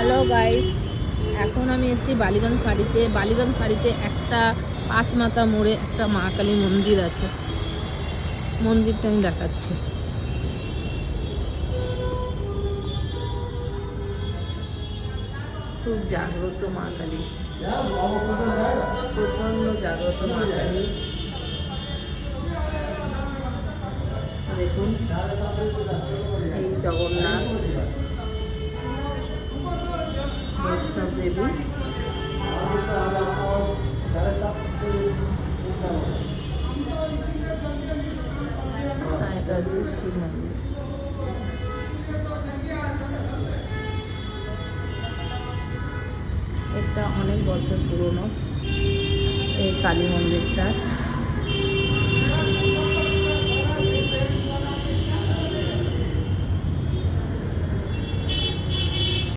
Hello guys, এখন আমি এসেছি বালিগঞ্জ ফাঁড়িতে একটা ৫ মাথা মোড়ে একটা মা কালী মন্দির আছে। মন্দিরটা আমি দেখাচ্ছি। খুব জাগ্রত মা কালী, প্রচন্ড জাগ্রত মা কালী। দেখুন, এই জগন্নাথ, বৈষ্ণব দেবী, এটা হচ্ছে শিব মন্দির। এটা অনেক বছর পুরনো এই কালী মন্দিরটা।